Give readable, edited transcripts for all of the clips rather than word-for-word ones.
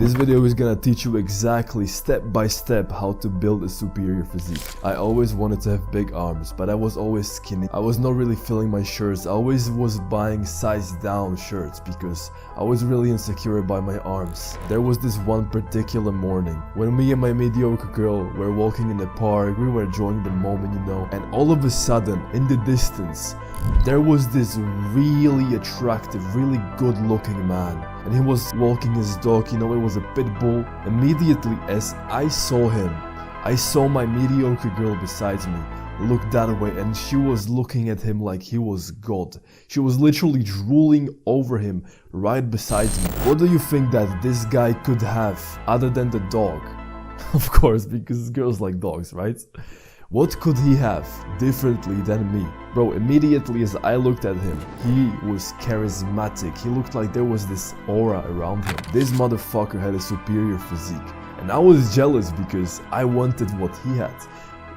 This video is gonna teach you exactly step by step how to build a superior physique. I always wanted to have big arms, but I was always skinny. I was not really filling my shirts. I always was buying size down shirts because I was really insecure by my arms. There was this one particular morning when me and my mediocre girl were walking in the park. We were enjoying the moment, you know, and all of a sudden in the distance there was this really attractive, really good looking man, and he was walking his dog, you know, it was a pit bull. Immediately as I saw him, I saw my mediocre girl beside me look that way, and she was looking at him like he was God. She was literally drooling over him right beside me. What do you think that this guy could have other than the dog? Of course, because girls like dogs, right? What could he have differently than me? Bro, immediately as I looked at him, he was charismatic. He looked like there was this aura around him. This motherfucker had a superior physique. And I was jealous because I wanted what he had.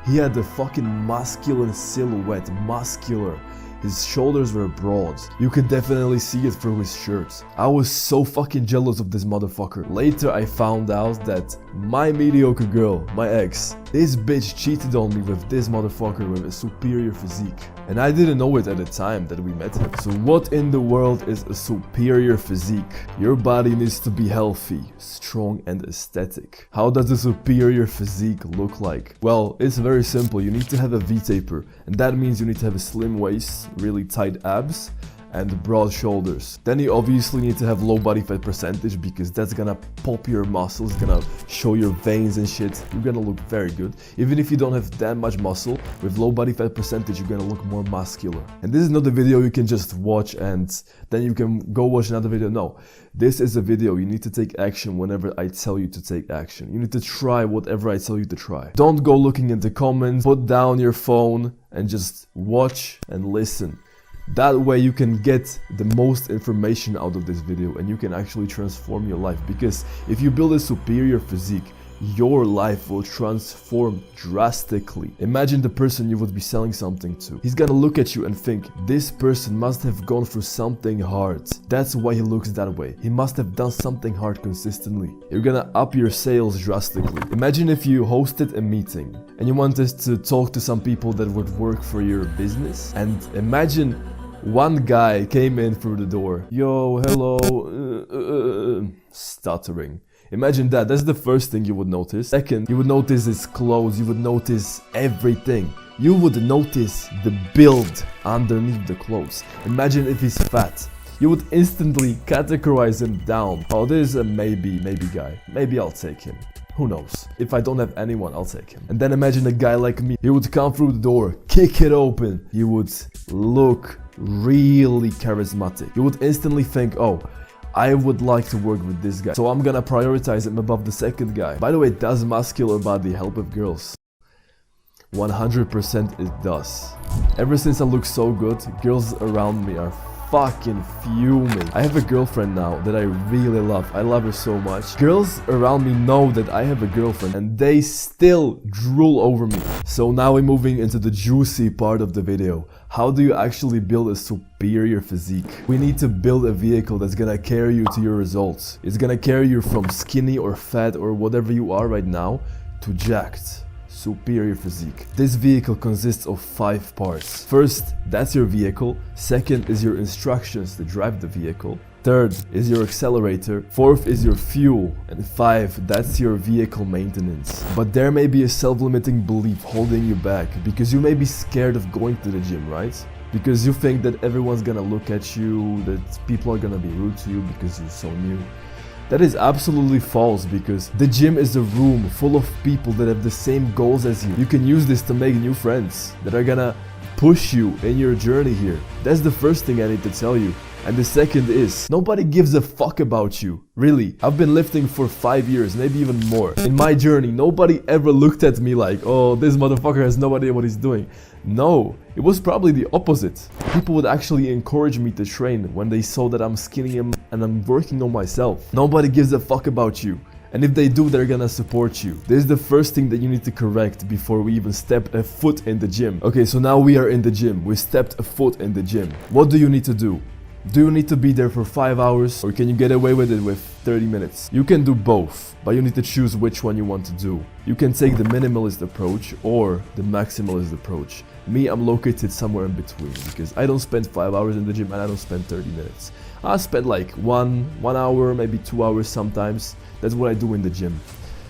He had a fucking masculine silhouette, muscular. His shoulders were broad. You could definitely see it through his shirt. I was so fucking jealous of this motherfucker. Later I found out that my mediocre girl, my ex, this bitch cheated on me with this motherfucker with a superior physique. And I didn't know it at the time that we met him. So what in the world is a superior physique? Your body needs to be healthy, strong and aesthetic. How does a superior physique look like? Well, it's very simple. You need to have a V-taper, and that means you need to have a slim waist, really tight abs, and broad shoulders. Then you obviously need to have low body fat percentage because that's gonna pop your muscles, gonna show your veins and shit. You're gonna look very good. Even if you don't have that much muscle, with low body fat percentage you're gonna look more muscular. And this is not a video you can just watch and then you can go watch another video. No, this is a video you need to take action whenever I tell you to take action. You need to try whatever I tell you to try. Don't go looking in the comments, put down your phone and just watch and listen. That way you can get the most information out of this video and you can actually transform your life, because if you build a superior physique, your life will transform drastically. Imagine the person you would be selling something to. He's gonna look at you and think, this person must have gone through something hard. That's why he looks that way. He must have done something hard consistently. You're gonna up your sales drastically. Imagine if you hosted a meeting and you wanted to talk to some people that would work for your business, and imagine one guy came in through the door. Yo, hello, stuttering. Imagine that. That's the first thing you would notice. Second, you would notice his clothes. You would notice everything. You would notice the build underneath the clothes. Imagine if he's fat. You would instantly categorize him down. Oh, this is a maybe guy. Maybe I'll take him. Who knows? If I don't have anyone, I'll take him. And then imagine a guy like me. He would come through the door, kick it open. He would look really charismatic. You would instantly think, oh, I would like to work with this guy, so I'm gonna prioritize him above the second guy. By the way, does muscular body help with girls? 100% it does. Ever since I look so good, girls around me are fucking fuming. I have a girlfriend now that I really love. I love her so much. Girls around me know that I have a girlfriend and they still drool over me. So now we're moving into the juicy part of the video. How do you actually build a superior physique? We need to build a vehicle that's gonna carry you to your results. It's gonna carry you from skinny or fat or whatever you are right now to jacked. Superior physique. This vehicle consists of 5 parts. First, that's your vehicle. Second is your instructions to drive the vehicle. Third is your accelerator. Fourth is your fuel. And 5, that's your vehicle maintenance. But there may be a self-limiting belief holding you back because you may be scared of going to the gym, right? Because you think that everyone's gonna look at you, that people are gonna be rude to you because you're so new. That is absolutely false, because the gym is a room full of people that have the same goals as you. You can use this to make new friends that are gonna push you in your journey here. That's the first thing I need to tell you. And the second is, nobody gives a fuck about you. Really. I've been lifting for 5 years, maybe even more. In my journey, nobody ever looked at me like, oh, this motherfucker has no idea what he's doing. No, it was probably the opposite. People would actually encourage me to train when they saw that I'm skinny and I'm working on myself. Nobody gives a fuck about you. And if they do, they're gonna support you. This is the first thing that you need to correct before we even step a foot in the gym. Okay, so now we are in the gym. We stepped a foot in the gym. What do you need to do? Do you need to be there for 5 hours, or can you get away with it with 30 minutes? You can do both, but you need to choose which one you want to do. You can take the minimalist approach or the maximalist approach. Me, I'm located somewhere in between because I don't spend 5 hours in the gym and I don't spend 30 minutes. I spend like one hour, maybe 2 hours sometimes. That's what I do in the gym.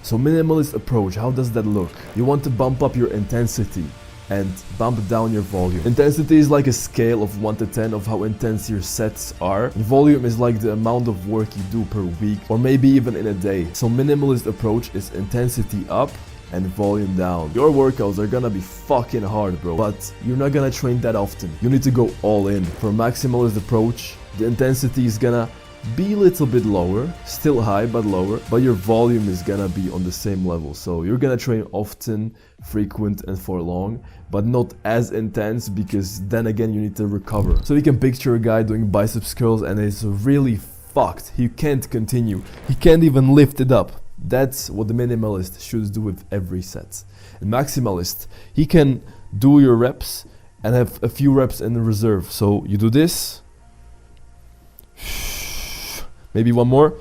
So minimalist approach, how does that look? You want to bump up your intensity and bump down your volume. Intensity is like a scale of 1 to 10 of how intense your sets are. And volume is like the amount of work you do per week or maybe even in a day. So minimalist approach is intensity up and volume down. Your workouts are gonna be fucking hard, bro, but you're not gonna train that often. You need to go all in. For maximalist approach, the intensity is gonna be a little bit lower, still high but lower, but your volume is gonna be on the same level. So you're gonna train often, frequent and for long, but not as intense because then again you need to recover. So you can picture a guy doing biceps curls and it's really fucked. He can't continue. He can't even lift it up. That's what the minimalist should do with every set. And maximalist, he can do your reps and have a few reps in the reserve. So you do this. Maybe one more.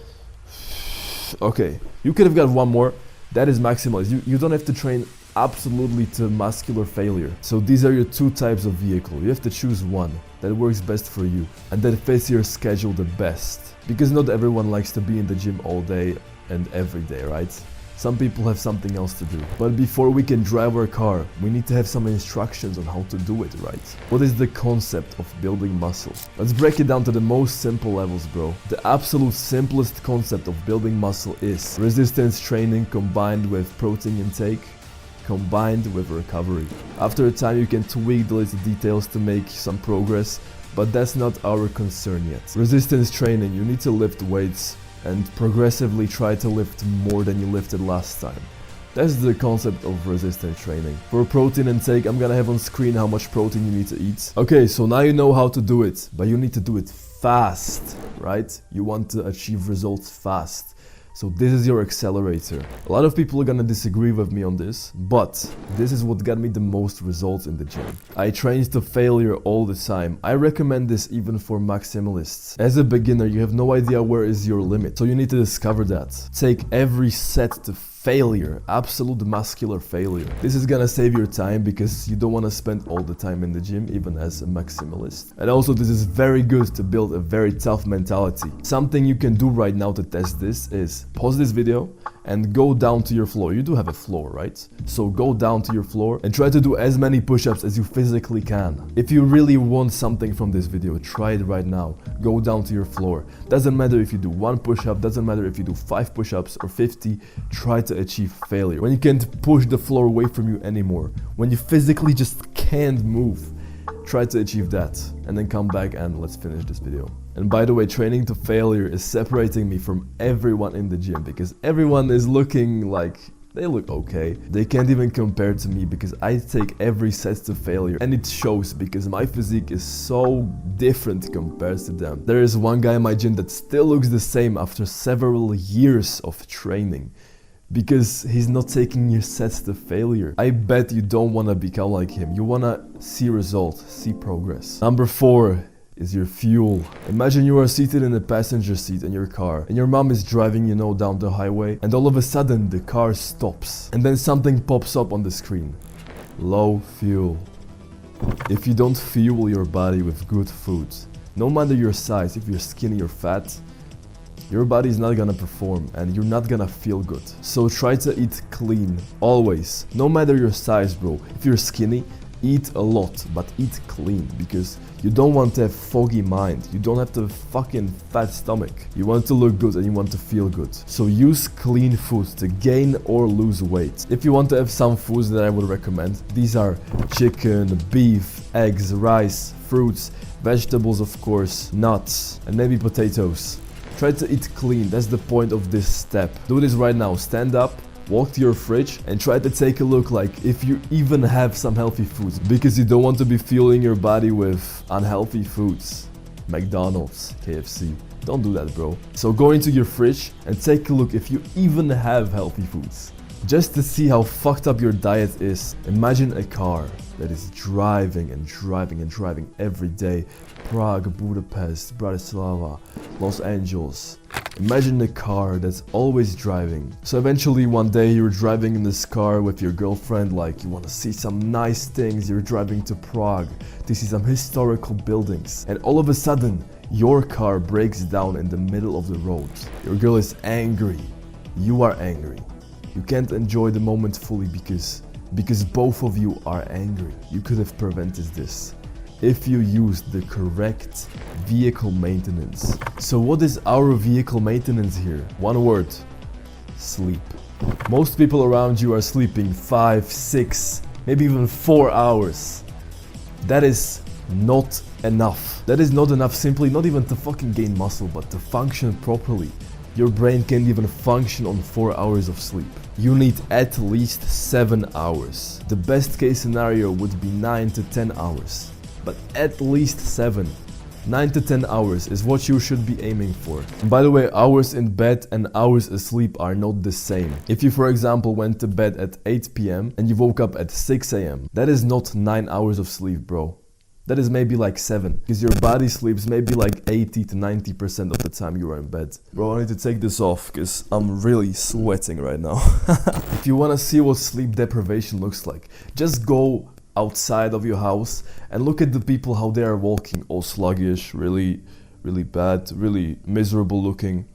Okay, you could have got one more. That is maximalist. You don't have to train absolutely to muscular failure. So these are your two types of vehicle. You have to choose one that works best for you and that fits your schedule the best. Because not everyone likes to be in the gym all day and every day, right? Some people have something else to do. But before we can drive our car, we need to have some instructions on how to do it, right? What is the concept of building muscle? Let's break it down to the most simple levels, bro. The absolute simplest concept of building muscle is resistance training combined with protein intake, combined with recovery. After a time, you can tweak the little details to make some progress, but that's not our concern yet. Resistance training, you need to lift weights and progressively try to lift more than you lifted last time. That's the concept of resistance training. For protein intake, I'm gonna have on screen how much protein you need to eat. Okay, so now you know how to do it, but you need to do it fast, right? You want to achieve results fast. So this is your accelerator. A lot of people are gonna disagree with me on this, but this is what got me the most results in the gym. I trained to failure all the time. I recommend this even for maximalists. As a beginner, you have no idea where is your limit, so you need to discover that. Take every set to failure, absolute muscular failure. This is gonna save your time because you don't want to spend all the time in the gym, even as a maximalist. And also this is very good to build a very tough mentality. Something you can do right now to test this is pause this video and go down to your floor. You do have a floor, right? So go down to your floor and try to do as many push-ups as you physically can. If you really want something from this video, try it right now. Go down to your floor. Doesn't matter if you do 1 push-up, doesn't matter if you do 5 push-ups or 50, try to achieve failure. When you can't push the floor away from you anymore, when you physically just can't move, try to achieve that and then come back and let's finish this video. And by the way, training to failure is separating me from everyone in the gym because everyone is looking like they look okay. They can't even compare to me because I take every set to failure and it shows because my physique is so different compared to them. There is one guy in my gym that still looks the same after several years of training because he's not taking your sets to failure. I bet you don't want to become like him. You want to see results, see progress. Number 4 is your fuel. Imagine you are seated in the passenger seat in your car and your mom is driving, you know, down the highway and all of a sudden the car stops and then something pops up on the screen. Low fuel. If you don't fuel your body with good food, no matter your size, if you're skinny or fat, your body is not gonna perform and you're not gonna feel good. So try to eat clean, always. No matter your size, bro. If you're skinny, eat a lot, but eat clean because you don't want to have foggy mind. You don't have to have fucking fat stomach. You want to look good and you want to feel good. So use clean food to gain or lose weight. If you want to have some foods that I would recommend, these are chicken, beef, eggs, rice, fruits, vegetables of course, nuts, and maybe potatoes. Try to eat clean, that's the point of this step. Do this right now, stand up, walk to your fridge and try to take a look like if you even have some healthy foods because you don't want to be fueling your body with unhealthy foods. McDonald's, KFC, don't do that, bro. So go into your fridge and take a look if you even have healthy foods. Just to see how fucked up your diet is, imagine a car that is driving and driving and driving every day. Prague, Budapest, Bratislava, Los Angeles. Imagine a car that's always driving. So eventually one day you're driving in this car with your girlfriend, like you want to see some nice things. You're driving to Prague to see some historical buildings. And all of a sudden, your car breaks down in the middle of the road. Your girl is angry. You are angry. You can't enjoy the moment fully because both of you are angry. You could have prevented this if you used the correct vehicle maintenance. So what is our vehicle maintenance here? One word: sleep. Most people around you are sleeping 5, 6, maybe even 4 hours. That is not enough. That is not enough, simply not even to fucking gain muscle, but to function properly. Your brain can't even function on 4 hours of sleep. You need at least 7 hours. The best case scenario would be 9 to 10 hours. But at least 7. 9 to 10 hours is what you should be aiming for. And by the way, hours in bed and hours asleep are not the same. If you, for example, went to bed at 8 p.m. and you woke up at 6 a.m., that is not 9 hours of sleep, bro. That is maybe like 7, because your body sleeps maybe like 80 to 90% of the time you are in bed. Bro, I need to take this off because I'm really sweating right now. If you want to see what sleep deprivation looks like, just go outside of your house and look at the people, how they are walking, all sluggish, really bad, really miserable looking.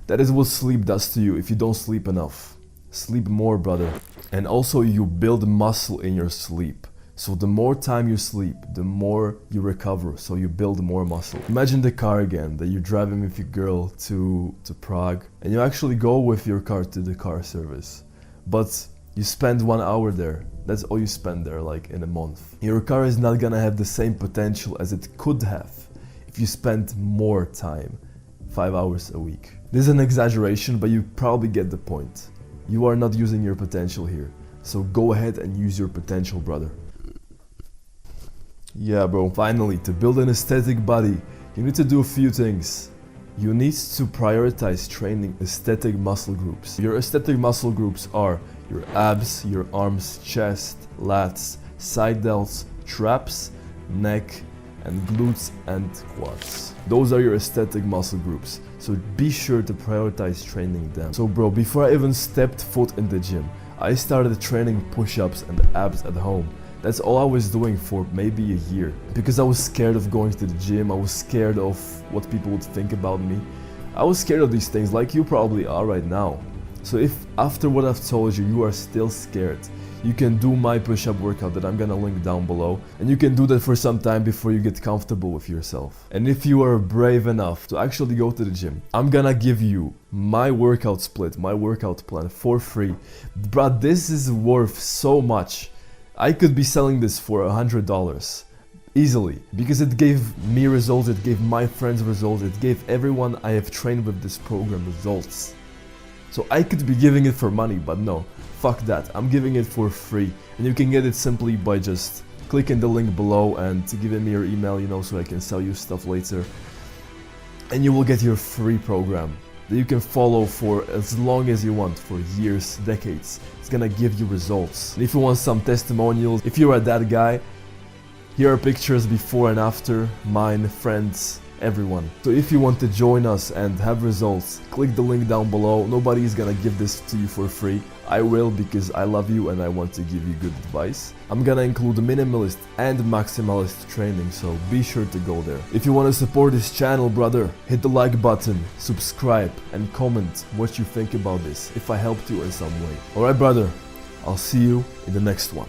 That is what sleep does to you if you don't sleep enough. Sleep more, brother. And also you build muscle in your sleep. So the more time you sleep, the more you recover, so you build more muscle. Imagine the car again, that you're driving with your girl to Prague, and you actually go with your car to the car service. But you spend 1 hour there. That's all you spend there, like in a month. Your car is not gonna have the same potential as it could have if you spent more time, 5 hours a week. This is an exaggeration, but you probably get the point. You are not using your potential here. So go ahead and use your potential, brother. Yeah, bro. Finally, to build an aesthetic body, you need to do a few things. You need to prioritize training aesthetic muscle groups. Your aesthetic muscle groups are your abs, your arms, chest, lats, side delts, traps, neck, and glutes and quads. Those are your aesthetic muscle groups. So be sure to prioritize training them. So bro, before I even stepped foot in the gym, I started training push-ups and abs at home. That's all I was doing for maybe a year. Because I was scared of going to the gym, I was scared of what people would think about me. I was scared of these things like you probably are right now. So if after what I've told you, you are still scared, you can do my push-up workout that I'm gonna link down below. And you can do that for some time before you get comfortable with yourself. And if you are brave enough to actually go to the gym, I'm gonna give you my workout split, my workout plan for free. But this is worth so much. I could be selling this for $100 easily, because it gave me results, it gave my friends results, it gave everyone I have trained with this program results. So I could be giving it for money, but no, fuck that. I'm giving it for free, and you can get it simply by just clicking the link below and giving me your email, you know, so I can sell you stuff later. And you will get your free program that you can follow for as long as you want, for years, decades. It's gonna give you results. And if you want some testimonials, if you are that guy, here are pictures before and after, mine, friends, everyone. So if you want to join us and have results, click the link down below. Nobody is gonna give this to you for free. I will, because I love you and I want to give you good advice. I'm gonna include minimalist and maximalist training, so be sure to go there. If you want to support this channel, brother, hit the like button, subscribe, and comment what you think about this, if I helped you in some way. Alright, brother, I'll see you in the next one.